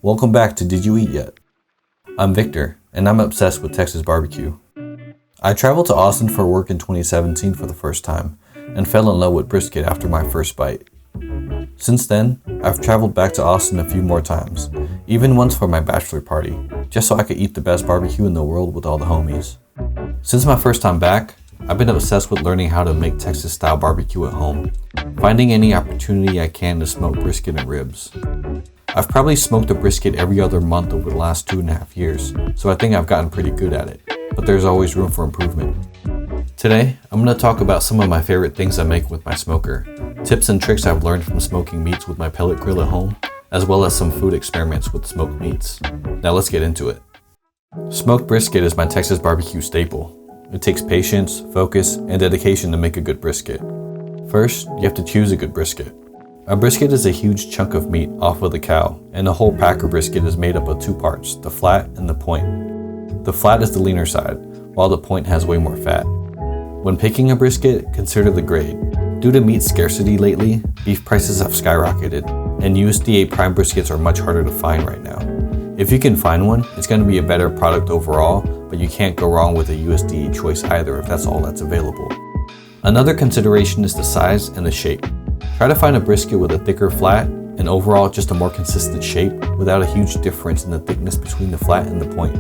Welcome back to Did You Eat Yet? I'm Victor, and I'm obsessed with Texas BBQ. I traveled to Austin for work in 2017 for the first time, and fell in love with brisket after my first bite. Since then, I've traveled back to Austin a few more times, even once for my bachelor party, just so I could eat the best barbecue in the world with all the homies. Since my first time back, I've been obsessed with learning how to make Texas-style barbecue at home, finding any opportunity I can to smoke brisket and ribs. I've probably smoked a brisket every other month over the last 2.5 years, so I think I've gotten pretty good at it, but there's always room for improvement. Today, I'm going to talk about some of my favorite things I make with my smoker, tips and tricks I've learned from smoking meats with my pellet grill at home, as well as some food experiments with smoked meats. Now let's get into it. Smoked brisket is my Texas barbecue staple. It takes patience, focus, and dedication to make a good brisket. First, you have to choose a good brisket. A brisket is a huge chunk of meat off of the cow, and a whole packer brisket is made up of two parts, the flat and the point. The flat is the leaner side, while the point has way more fat. When picking a brisket, consider the grade. Due to meat scarcity lately, beef prices have skyrocketed, and USDA prime briskets are much harder to find right now. If you can find one, it's going to be a better product overall, but you can't go wrong with a USDA choice either if that's all that's available. Another consideration is the size and the shape. Try to find a brisket with a thicker flat, and overall just a more consistent shape without a huge difference in the thickness between the flat and the point.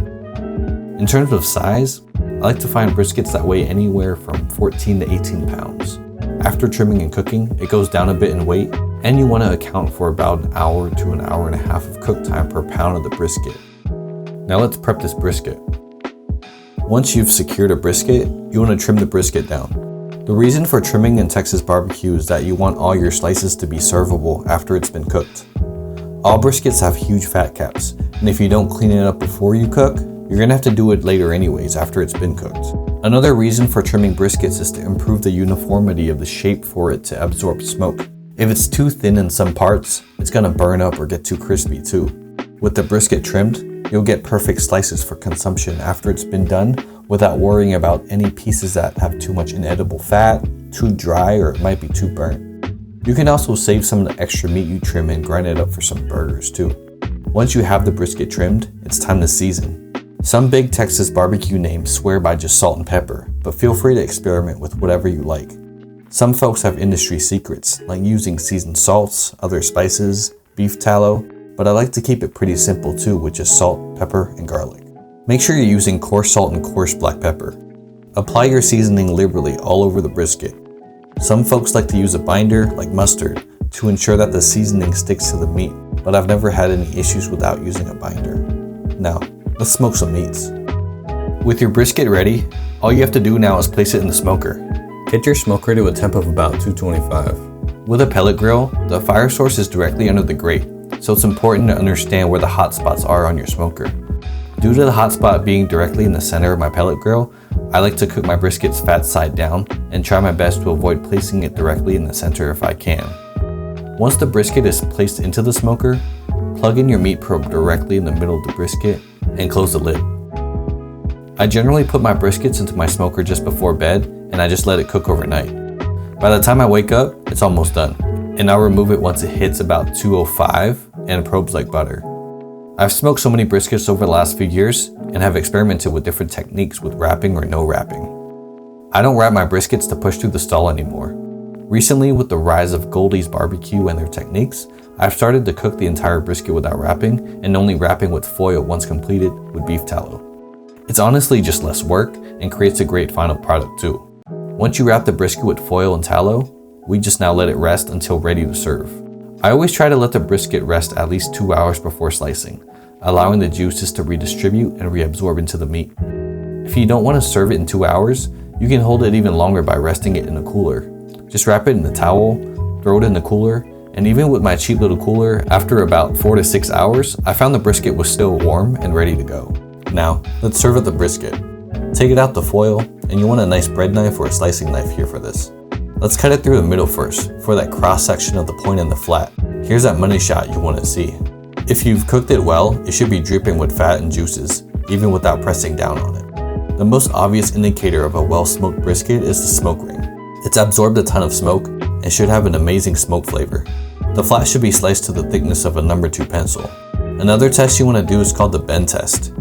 In terms of size, I like to find briskets that weigh anywhere from 14 to 18 pounds. After trimming and cooking, it goes down a bit in weight, and you want to account for about an hour to an hour and a half of cook time per pound of the brisket. Now let's prep this brisket. Once you've secured a brisket, you want to trim the brisket down. The reason for trimming in Texas barbecue is that you want all your slices to be servable after it's been cooked. All briskets have huge fat caps, and if you don't clean it up before you cook, you're going to have to do it later anyways after it's been cooked. Another reason for trimming briskets is to improve the uniformity of the shape for it to absorb smoke. If it's too thin in some parts, it's going to burn up or get too crispy too. With the brisket trimmed, you'll get perfect slices for consumption after it's been done without worrying about any pieces that have too much inedible fat, too dry, or it might be too burnt. You can also save some of the extra meat you trim and grind it up for some burgers too. Once you have the brisket trimmed, it's time to season. Some big Texas barbecue names swear by just salt and pepper, but feel free to experiment with whatever you like. Some folks have industry secrets, like using seasoned salts, other spices, beef tallow, but I like to keep it pretty simple too with just salt, pepper, and garlic. Make sure you're using coarse salt and coarse black pepper. Apply your seasoning liberally all over the brisket. Some folks like to use a binder, like mustard, to ensure that the seasoning sticks to the meat, but I've never had any issues without using a binder. Now, let's smoke some meats. With your brisket ready, all you have to do now is place it in the smoker. Get your smoker to a temp of about 225. With a pellet grill, the fire source is directly under the grate, so it's important to understand where the hot spots are on your smoker. Due to the hot spot being directly in the center of my pellet grill, I like to cook my briskets fat side down and try my best to avoid placing it directly in the center if I can. Once the brisket is placed into the smoker, plug in your meat probe directly in the middle of the brisket and close the lid. I generally put my briskets into my smoker just before bed, and I just let it cook overnight. By the time I wake up, it's almost done, and I'll remove it once it hits about 205 and probes like butter. I've smoked so many briskets over the last few years and have experimented with different techniques with wrapping or no wrapping. I don't wrap my briskets to push through the stall anymore. Recently, with the rise of Goldie's barbecue and their techniques, I've started to cook the entire brisket without wrapping and only wrapping with foil once completed with beef tallow. It's honestly just less work and creates a great final product too. Once you wrap the brisket with foil and tallow, we just now let it rest until ready to serve. I always try to let the brisket rest at least 2 hours before slicing, allowing the juices to redistribute and reabsorb into the meat. If you don't want to serve it in 2 hours, you can hold it even longer by resting it in a cooler. Just wrap it in the towel, throw it in the cooler, and even with my cheap little cooler, after about 4 to 6 hours, I found the brisket was still warm and ready to go. Now, let's serve up the brisket. Take it out the foil, and you want a nice bread knife or a slicing knife here for this. Let's cut it through the middle first, for that cross section of the point and the flat. Here's that money shot you want to see. If you've cooked it well, it should be dripping with fat and juices, even without pressing down on it. The most obvious indicator of a well-smoked brisket is the smoke ring. It's absorbed a ton of smoke and should have an amazing smoke flavor. The flat should be sliced to the thickness of a number 2 pencil. Another test you want to do is called the bend test.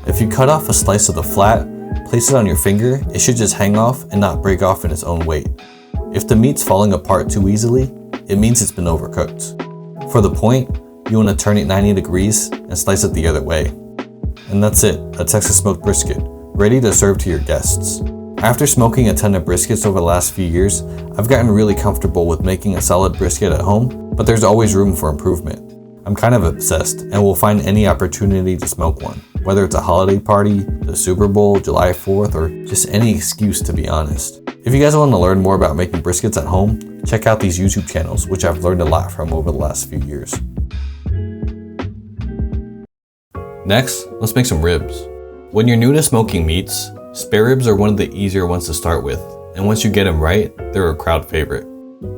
If you cut off a slice of the flat, place it on your finger, it should just hang off and not break off in its own weight. If the meat's falling apart too easily, it means it's been overcooked. For the point, you want to turn it 90 degrees and slice it the other way. And that's it, a Texas smoked brisket, ready to serve to your guests. After smoking a ton of briskets over the last few years, I've gotten really comfortable with making a solid brisket at home, but there's always room for improvement. I'm kind of obsessed and will find any opportunity to smoke one, whether it's a holiday party, the Super Bowl, July 4th, or just any excuse, to be honest. If you guys want to learn more about making briskets at home, check out these YouTube channels, which I've learned a lot from over the last few years. Next, let's make some ribs. When you're new to smoking meats, spare ribs are one of the easier ones to start with, and once you get them right, they're a crowd favorite.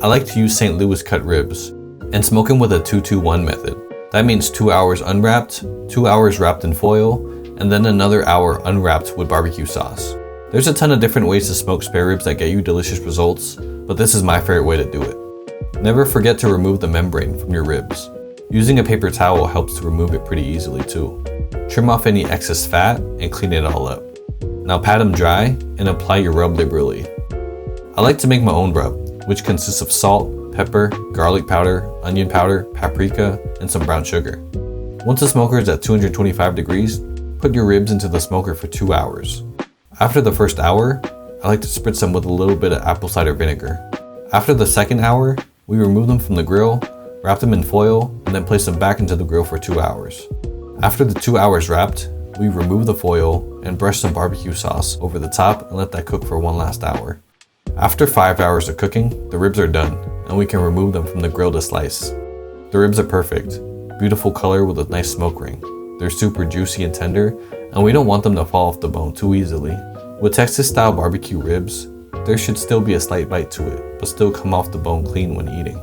I like to use St. Louis cut ribs and smoke them with a 2-2-1 method. That means 2 hours unwrapped, 2 hours wrapped in foil, and then another hour unwrapped with barbecue sauce. There's a ton of different ways to smoke spare ribs that get you delicious results, but this is my favorite way to do it. Never forget to remove the membrane from your ribs. Using a paper towel helps to remove it pretty easily too. Trim off any excess fat and clean it all up. Now pat them dry and apply your rub liberally. I like to make my own rub, which consists of salt, pepper, garlic powder, onion powder, paprika, and some brown sugar. Once the smoker is at 225 degrees, put your ribs into the smoker for 2 hours. After the first hour, I like to spritz them with a little bit of apple cider vinegar. After the second hour, we remove them from the grill, wrap them in foil, and then place them back into the grill for 2 hours. After the 2 hours wrapped, we remove the foil and brush some barbecue sauce over the top and let that cook for one last hour. After 5 hours of cooking, the ribs are done, and we can remove them from the grill to slice. The ribs are perfect, beautiful color with a nice smoke ring. They're super juicy and tender, and we don't want them to fall off the bone too easily. With Texas-style barbecue ribs, there should still be a slight bite to it, but still come off the bone clean when eating.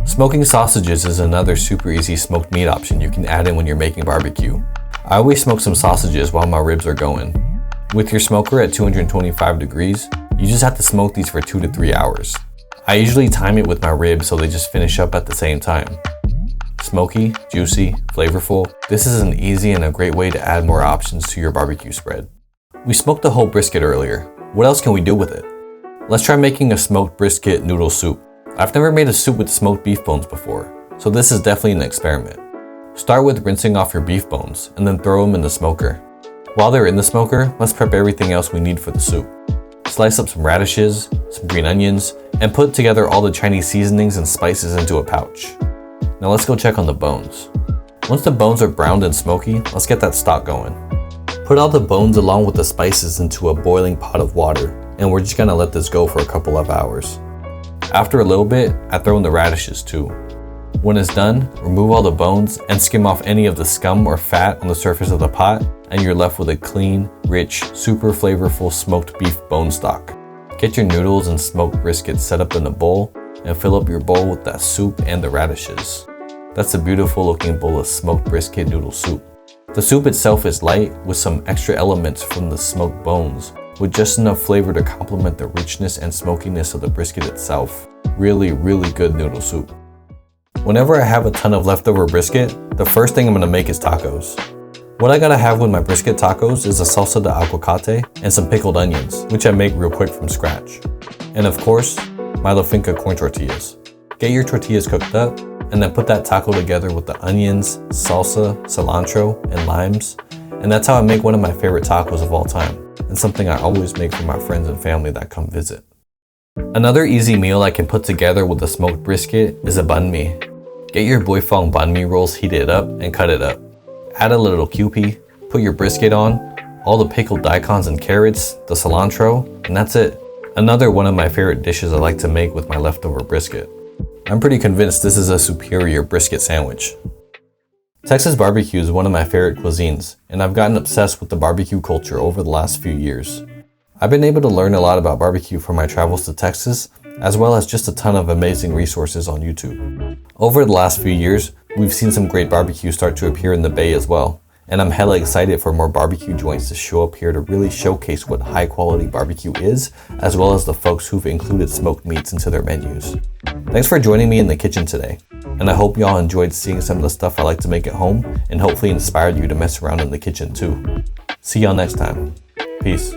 Smoking sausages is another super easy smoked meat option you can add in when you're making barbecue. I always smoke some sausages while my ribs are going. With your smoker at 225 degrees, you just have to smoke these for 2 to 3 hours. I usually time it with my ribs so they just finish up at the same time. Smoky, juicy, flavorful, this is an easy and a great way to add more options to your barbecue spread. We smoked the whole brisket earlier. What else can we do with it? Let's try making a smoked brisket noodle soup. I've never made a soup with smoked beef bones before, so this is definitely an experiment. Start with rinsing off your beef bones and then throw them in the smoker. While they're in the smoker, let's prep everything else we need for the soup. Slice up some radishes, some green onions, and put together all the Chinese seasonings and spices into a pouch. Now let's go check on the bones. Once the bones are browned and smoky, let's get that stock going. Put all the bones along with the spices into a boiling pot of water, and we're just gonna let this go for a couple of hours. After a little bit, I throw in the radishes too. When it's done, remove all the bones and skim off any of the scum or fat on the surface of the pot, and you're left with a clean, rich, super flavorful smoked beef bone stock. Get your noodles and smoked brisket set up in a bowl and fill up your bowl with that soup and the radishes. That's a beautiful looking bowl of smoked brisket noodle soup. The soup itself is light with some extra elements from the smoked bones, with just enough flavor to complement the richness and smokiness of the brisket itself. Really, really good noodle soup. Whenever I have a ton of leftover brisket, the first thing I'm gonna make is tacos. What I gotta have with my brisket tacos is a salsa de aguacate and some pickled onions, which I make real quick from scratch. And of course, my La Finca corn tortillas. Get your tortillas cooked up, and then put that taco together with the onions, salsa, cilantro, and limes. And that's how I make one of my favorite tacos of all time, and something I always make for my friends and family that come visit. Another easy meal I can put together with a smoked brisket is a banh mi. Get your boifong banh mi rolls heated up and cut it up. Add a little Kewpie, put your brisket on, all the pickled daikons and carrots, the cilantro, and that's it. Another one of my favorite dishes I like to make with my leftover brisket. I'm pretty convinced this is a superior brisket sandwich. Texas barbecue is one of my favorite cuisines, and I've gotten obsessed with the barbecue culture over the last few years. I've been able to learn a lot about barbecue from my travels to Texas, as well as just a ton of amazing resources on YouTube. Over the last few years, we've seen some great barbecue start to appear in the Bay as well, and I'm hella excited for more barbecue joints to show up here to really showcase what high quality barbecue is, as well as the folks who've included smoked meats into their menus. Thanks for joining me in the kitchen today. And I hope y'all enjoyed seeing some of the stuff I like to make at home and hopefully inspired you to mess around in the kitchen too. See y'all next time. Peace.